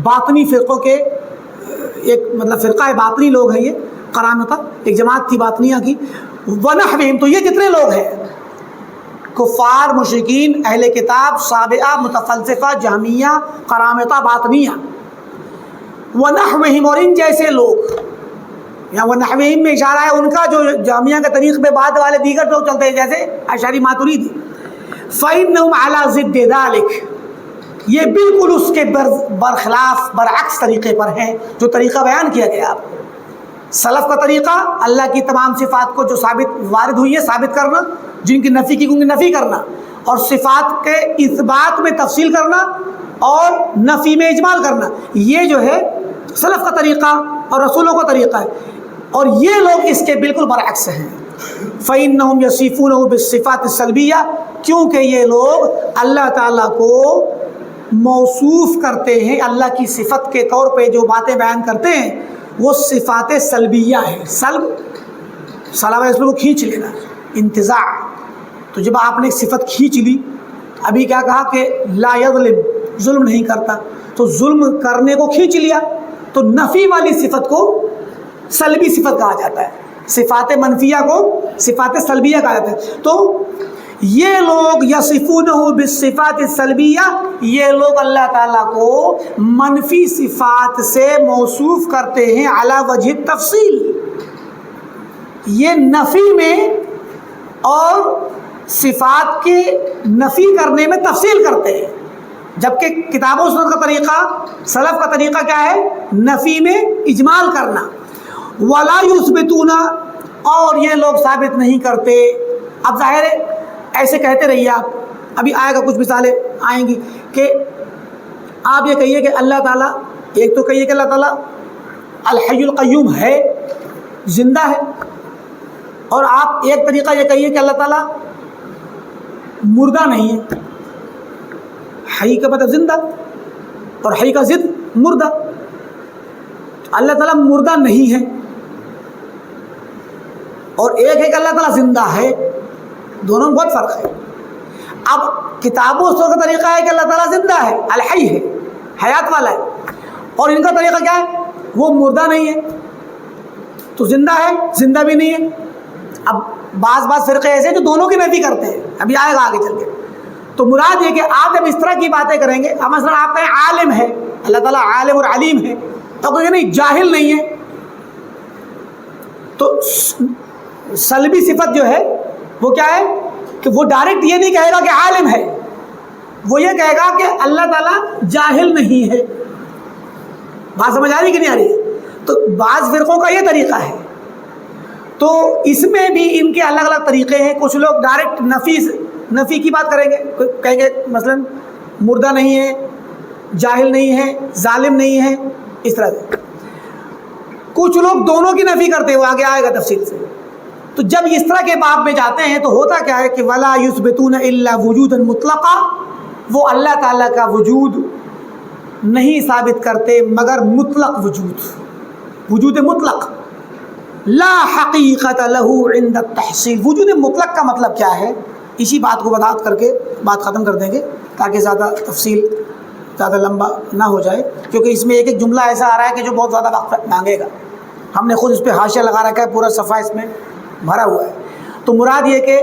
باطنی فرقوں کے ایک مطلب فرقہ باطنی لوگ ہیں، یہ قرامطہ ایک جماعت تھی باطنیہ کی۔ ونحوہم، تو یہ جتنے لوگ ہیں، کفار، مشرکین، اہل کتاب، صابئہ، متفلسفہ، جہمیہ، قرامطہ، باطنیہ، ونحوہم، اور ان جیسے لوگ، یا وہ نحویم میں اشارہ ہے ان کا جو جامعہ کے طریق میں بعد والے دیگر لوگ چلتے ہیں جیسے اشعری ماتریدی. فَإِنَّهُمْ عَلَى ضِدِّ ذَلِكَ یہ بالکل اس کے برخلاف برعکس طریقے پر ہیں جو طریقہ بیان کیا گیا آپ کو. سلف کا طریقہ اللہ کی تمام صفات کو جو ثابت وارد ہوئی ہے ثابت کرنا، جن کی نفی کی گنگی نفی کرنا، اور صفات کے اثبات میں تفصیل کرنا اور نفی میں اجمال کرنا، یہ جو ہے سلف کا طریقہ اور رسولوں کا طریقہ ہے. اور یہ لوگ اس کے بالکل برعکس ہیں. فَإِنَّهُمْ يَصِفُونَهُ بِالصِّفَاتِ السَّلْبِيَّةِ کیونکہ یہ لوگ اللہ تعالیٰ کو موصوف کرتے ہیں، اللہ کی صفت کے طور پہ جو باتیں بیان کرتے ہیں وہ صفات سلبیہ ہیں. سلب اس کو کھینچ لینا، انتزاع. تو جب آپ نے صفت کھینچ لی، ابھی کیا کہا کہ لا یظلم، ظلم نہیں کرتا، تو ظلم کرنے کو کھینچ لیا تو نفی والی صفت کو سلبی صفت کہا جاتا ہے، صفات منفیہ کو صفات سلبیہ کہا جاتا ہے. تو یہ لوگ یصفونہ بالصفات السلبیہ، یہ لوگ اللہ تعالیٰ کو منفی صفات سے موصوف کرتے ہیں علی وجہ تفصیل. یہ نفی میں اور صفات کے نفی کرنے میں تفصیل کرتے ہیں، جبکہ کتاب و سنت کا طریقہ، سلف کا طریقہ کیا ہے؟ نفی میں اجمال کرنا. ولا یثبتون، اور یہ لوگ ثابت نہیں کرتے. اب ظاہر ہے ایسے کہتے رہیے آپ، ابھی آئے گا کچھ مثالیں آئیں گی کہ آپ یہ کہیے کہ اللہ تعالیٰ، ایک تو کہیے کہ اللہ تعالیٰ الحی القیوم ہے، زندہ ہے، اور آپ ایک طریقہ یہ کہیے کہ اللہ تعالیٰ مردہ نہیں ہے. حی کا مطلب زندہ اور حی کا ضد مردہ. اللہ تعالیٰ مردہ نہیں ہے اور ایک ہے کہ اللہ تعالیٰ زندہ ہے، دونوں میں بہت فرق ہے. اب کتابوں سے کا طریقہ ہے کہ اللہ تعالیٰ زندہ ہے، الحی ہے، حیات والا ہے، اور ان کا طریقہ کیا ہے؟ وہ مردہ نہیں ہے، تو زندہ ہے، زندہ بھی نہیں ہے. اب بعض فرقے ایسے ہیں جو دونوں کی نفی کرتے ہیں، ابھی آئے گا آگے چل کے. تو مراد یہ کہ آپ جب اس طرح کی باتیں کریں گے، اب مثلا آپ کہیں عالم ہے، اللہ تعالیٰ عالم اور علیم ہے، تو کوئی نہیں جاہل نہیں ہے. تو سلبی صفت جو ہے وہ کیا ہے کہ وہ ڈائریکٹ یہ نہیں کہے گا کہ عالم ہے، وہ یہ کہے گا کہ اللہ تعالیٰ جاہل نہیں ہے. بات سمجھ آ رہی کہ نہیں آ رہی ہے؟ تو بعض فرقوں کا یہ طریقہ ہے. تو اس میں بھی ان کے الگ الگ طریقے ہیں. کچھ لوگ ڈائریکٹ نفی کی بات کریں گے، کہیں گے مثلا مردہ نہیں ہے، جاہل نہیں ہے، ظالم نہیں ہے، اس طرح سے. کچھ لوگ دونوں کی نفی کرتے ہیں، وہ آگے آئے گا تفصیل سے. تو جب اس طرح کے باب میں جاتے ہیں تو ہوتا کیا ہے کہ ولا یثبتون الا وجودا مطلقا، وہ اللہ تعالیٰ کا وجود نہیں ثابت کرتے مگر مطلق وجود مطلق. لا حقیقت له عند التحصیل. وجود مطلق کا مطلب کیا ہے؟ اسی بات کو وضاحت کر کے بات ختم کر دیں گے تاکہ زیادہ تفصیل زیادہ لمبا نہ ہو جائے، کیونکہ اس میں ایک ایک جملہ ایسا آ رہا ہے کہ جو بہت زیادہ وقت مانگے گا. ہم نے خود اس پہ حاشیہ لگا رکھا ہے، پورا صفحہ اس میں بھرا ہوا ہے. تو مراد یہ کہ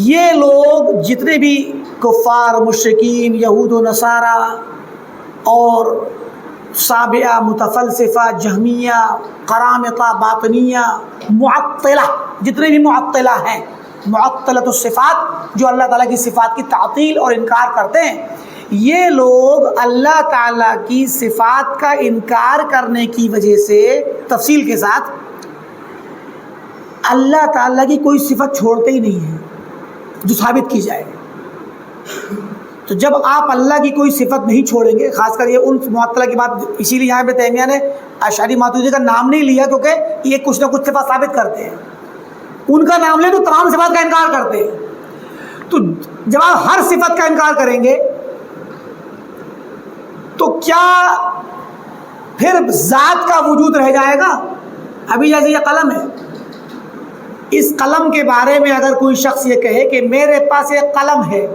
یہ لوگ جتنے بھی کفار، مشرکین، یہود و نصارہ اور سابعہ، متفلسفہ، جہمیہ، قرامطہ، باطنیہ، معطلہ، جتنے بھی معطلہ ہیں، معطلۃ الصفات، جو اللہ تعالیٰ کی صفات کی تعطیل اور انکار کرتے ہیں، یہ لوگ اللہ تعالیٰ کی صفات کا انکار کرنے کی وجہ سے تفصیل کے ساتھ اللہ تعالیٰ کی کوئی صفت چھوڑتے ہی نہیں ہیں جو ثابت کی جائے. تو جب آپ اللہ کی کوئی صفت نہیں چھوڑیں گے، خاص کر یہ ان معطلہ کی بات، اسی لیے یہاں پہ تیمیہ نے اشعری ماتریدی کا نام نہیں لیا، کیونکہ یہ کچھ نہ کچھ صفات ثابت کرتے ہیں. ان کا نام لے تو تمام صفات کا انکار کرتے ہیں. تو جب آپ ہر صفت کا انکار کریں گے تو کیا پھر ذات کا وجود رہ جائے گا؟ ابھی جیسے یہ قلم ہے، اس قلم کے بارے میں اگر کوئی شخص یہ کہے کہ میرے پاس ایک قلم ہے،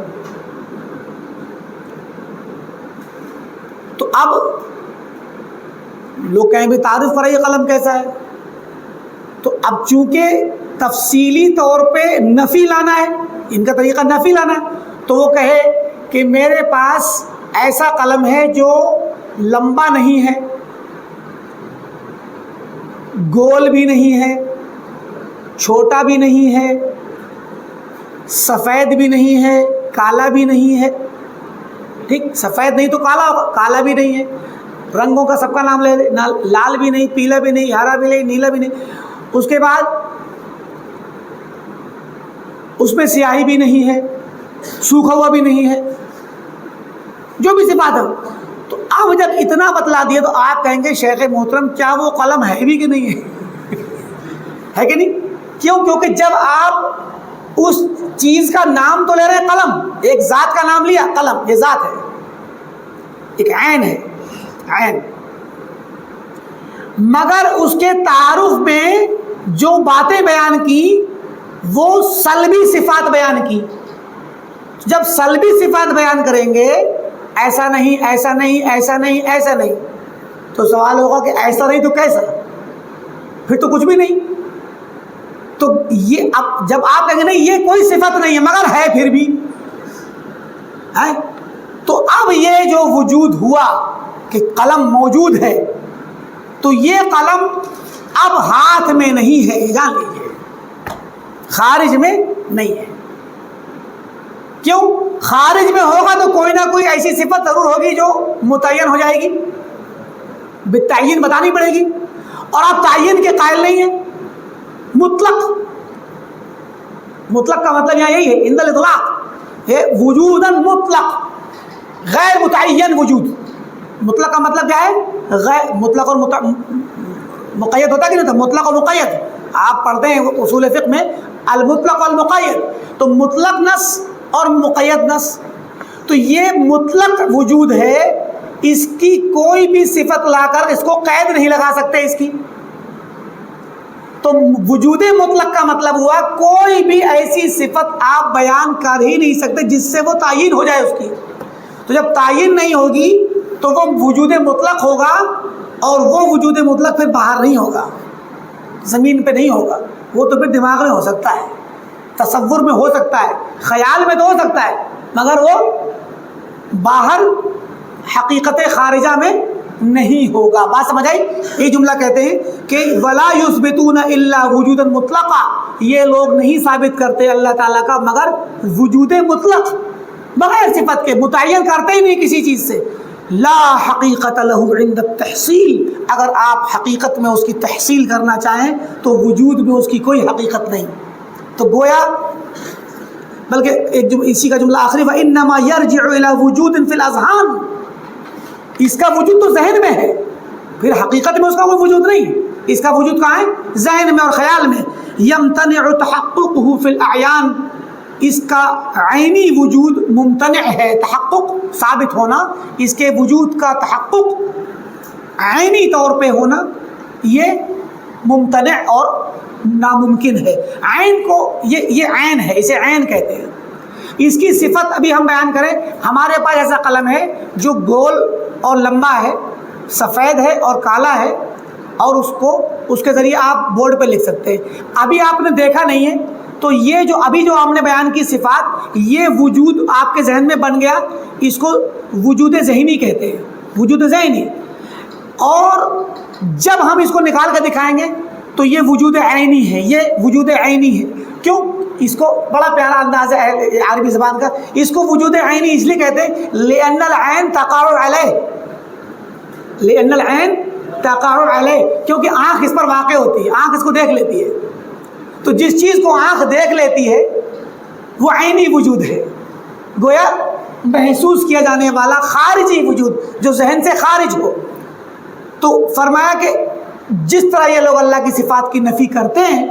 تو اب لوگ کہیں بھی تعارف پر یہ قلم کیسا ہے. تو اب چونکہ تفصیلی طور پہ نفی لانا ہے، ان کا طریقہ نفی لانا ہے، تو وہ کہے کہ میرے پاس ایسا قلم ہے جو لمبا نہیں ہے، گول بھی نہیں ہے، چھوٹا بھی نہیں ہے، سفید بھی نہیں ہے، کالا بھی نہیں ہے. ٹھیک، سفید نہیں تو کالا ہوگا، کالا بھی نہیں ہے. رنگوں کا سب کا نام لے لیں، لال بھی نہیں، پیلا بھی نہیں، ہرا بھی نہیں، نیلا بھی نہیں. اس کے بعد اس میں سیاہی بھی نہیں ہے، سوکھا ہوا بھی نہیں ہے، جو بھی صفات ہے. تو اب جب اتنا بتلا دیا تو آپ کہیں گے شیخ محترم کیا وہ قلم ہے بھی کہ نہیں ہے؟ ہے کہ نہیں؟ کیوں؟ کیونکہ جب آپ اس چیز کا نام تو لے رہے ہیں قلم، ایک ذات کا نام لیا، قلم یہ ذات ہے، ایک عین ہے، عین. مگر اس کے تعارف میں جو باتیں بیان کی وہ سلبی صفات بیان کی. جب سلبی صفات بیان کریں گے، ایسا نہیں، ایسا نہیں، ایسا نہیں، ایسا نہیں، تو سوال ہوگا کہ ایسا نہیں تو کیسا؟ پھر تو کچھ بھی نہیں. تو یہ اب جب آپ کہیں گے نہیں یہ کوئی صفت نہیں ہے مگر ہے پھر بھی ہے، تو اب یہ جو وجود ہوا کہ قلم موجود ہے، تو یہ قلم اب ہاتھ میں نہیں ہے، جان لیجیے خارج میں نہیں ہے. کیوں؟ خارج میں ہوگا تو کوئی نہ کوئی ایسی صفت ضرور ہوگی جو متعین ہو جائے گی، بالتعین بتانی پڑے گی، اور آپ تعین کے قائل نہیں ہیں. مطلق کا مطلب یہاں یہی ہے، عند الاطلاق ہے وجودا مطلق غیر متعین وجود. مطلق کا مطلب کیا ہے؟ غیر مطلق اور مقید ہوتا کہ نہیں ہوتا؟ مطلق اور مقید آپ پڑھتے ہیں اصول فقہ میں المطلق والمقید، تو مطلق نص اور مقید نص. تو یہ مطلق وجود ہے، اس کی کوئی بھی صفت لا کر اس کو قید نہیں لگا سکتے اس کی. تو وجود مطلق کا مطلب ہوا کوئی بھی ایسی صفت آپ بیان کر ہی نہیں سکتے جس سے وہ تعین ہو جائے اس کی. تو جب تعین نہیں ہوگی تو وہ وجود مطلق ہوگا، اور وہ وجود مطلق پھر باہر نہیں ہوگا، زمین پہ نہیں ہوگا، وہ تو پھر دماغ میں ہو سکتا ہے، تصور میں ہو سکتا ہے، خیال میں تو ہو سکتا ہے، مگر وہ باہر حقیقت خارجہ میں نہیں ہوگا. بات سمجھ آئی؟ یہ جملہ کہتے ہیں کہ وَلَا يُثْبِتُونَ إِلَّا وُجُودًا مُطْلَقًا، یہ لوگ نہیں ثابت کرتے اللہ تعالیٰ کا مگر وجود مطلق، بغیر صفت کے، متعین کرتے ہی نہیں کسی چیز سے. لا حقیقت له عند التحصیل، اگر آپ حقیقت میں اس کی تحصیل کرنا چاہیں تو وجود میں اس کی کوئی حقیقت نہیں. تو گویا بلکہ ایک اسی کا جملہ آخری وَإِنَّمَا يَرْجِعُ إِلَى وُجُودٍ فِي الْأَذْهَانِ، اس کا وجود تو ذہن میں ہے، پھر حقیقت میں اس کا کوئی وجود نہیں. اس کا وجود کہاں ہے؟ ذہن میں اور خیال میں. يَمْتَنِعُ تَحَقُّقُهُ فِي الْأَعْيَانِ، اس کا عینی وجود ممتنع ہے، تحقق ثابت ہونا، اس کے وجود کا تحقق عینی طور پہ ہونا یہ ممتنع اور ناممکن ہے. عین کو یہ عین ہے، اسے عین کہتے ہیں. اس کی صفت ابھی ہم بیان کریں، ہمارے پاس ایسا قلم ہے جو گول اور لمبا ہے، سفید ہے اور کالا ہے، اور اس کے ذریعے آپ بورڈ پہ لکھ سکتے ہیں. ابھی آپ نے دیکھا نہیں ہے، تو یہ جو ابھی جو ہم نے بیان کی صفات، یہ وجود آپ کے ذہن میں بن گیا، اس کو وجود ذہنی کہتے ہیں، وجود ذہنی. اور جب ہم اس کو نکال کے دکھائیں گے تو یہ وجود عینی ہے، یہ وجود عینی ہے. کیوں؟ اس کو بڑا پیارا انداز ہے عربی زبان کا، اس کو وجود عینی اس لیے کہتے ہیں لأن العین تقع علیہ، لأن العین تقع علیہ، کیونکہ آنکھ اس پر واقع ہوتی ہے، آنکھ اس کو دیکھ لیتی ہے. تو جس چیز کو آنکھ دیکھ لیتی ہے وہ عینی وجود ہے، گویا محسوس کیا جانے والا خارجی وجود جو ذہن سے خارج ہو. تو فرمایا کہ جس طرح یہ لوگ اللہ کی صفات کی نفی کرتے ہیں،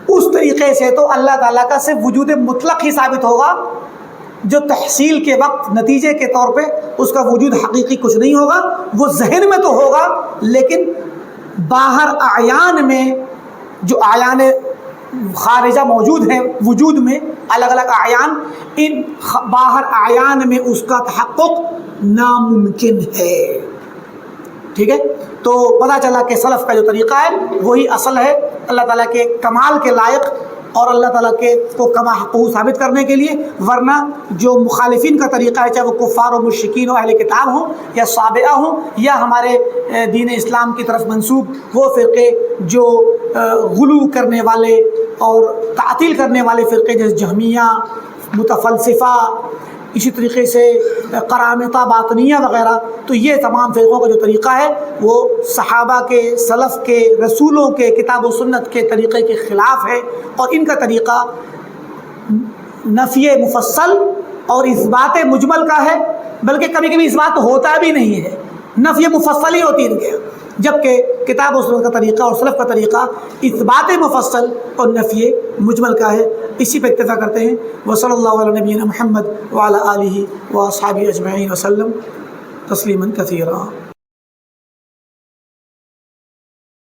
اس طریقے سے تو اللہ تعالیٰ کا صرف وجود مطلق ہی ثابت ہوگا، جو تحصیل کے وقت نتیجے کے طور پہ اس کا وجود حقیقی کچھ نہیں ہوگا. وہ ذہن میں تو ہوگا، لیکن باہر اعیان میں جو اعیان خارجہ موجود ہیں وجود میں، الگ الگ اعیان، ان باہر اعیان میں اس کا تحقق ناممکن ہے. ٹھیک ہے؟ تو پتہ چلا کہ سلف کا جو طریقہ ہے وہی اصل ہے، اللہ تعالیٰ کے کمال کے لائق اور اللہ تعالیٰ کے کو کما حقوق ثابت کرنے کے لیے، ورنہ جو مخالفین کا طریقہ ہے، چاہے وہ کفار و مشرکین و اہل کتاب ہوں یا صابئہ ہوں یا ہمارے دین اسلام کی طرف منسوب وہ فرقے جو غلو کرنے والے اور تعطیل کرنے والے فرقے جیسے جہمیہ، متفلسفہ، اسی طریقے سے قرامطہ باطنیہ وغیرہ، تو یہ تمام فرقوں کا جو طریقہ ہے وہ صحابہ کے، سلف کے، رسولوں کے، کتاب و سنت کے طریقے کے خلاف ہے، اور ان کا طریقہ نفی مفصل اور اثبات مجمل کا ہے، بلکہ کبھی کبھی اثبات ہوتا بھی نہیں ہے، نفی مفصل ہی ہوتی ہے ان کے، جبکہ کتاب و سنت کا طریقہ اور سلف کا طریقہ اثبات مفصل اور نفی مجمل کا ہے۔ اسی پہ اکتفا کرتے ہیں۔ وصلی اللہ علی نبینا محمد وعلی آلہ واصحابہ اجمعین وسلم تسلیما کثیرا۔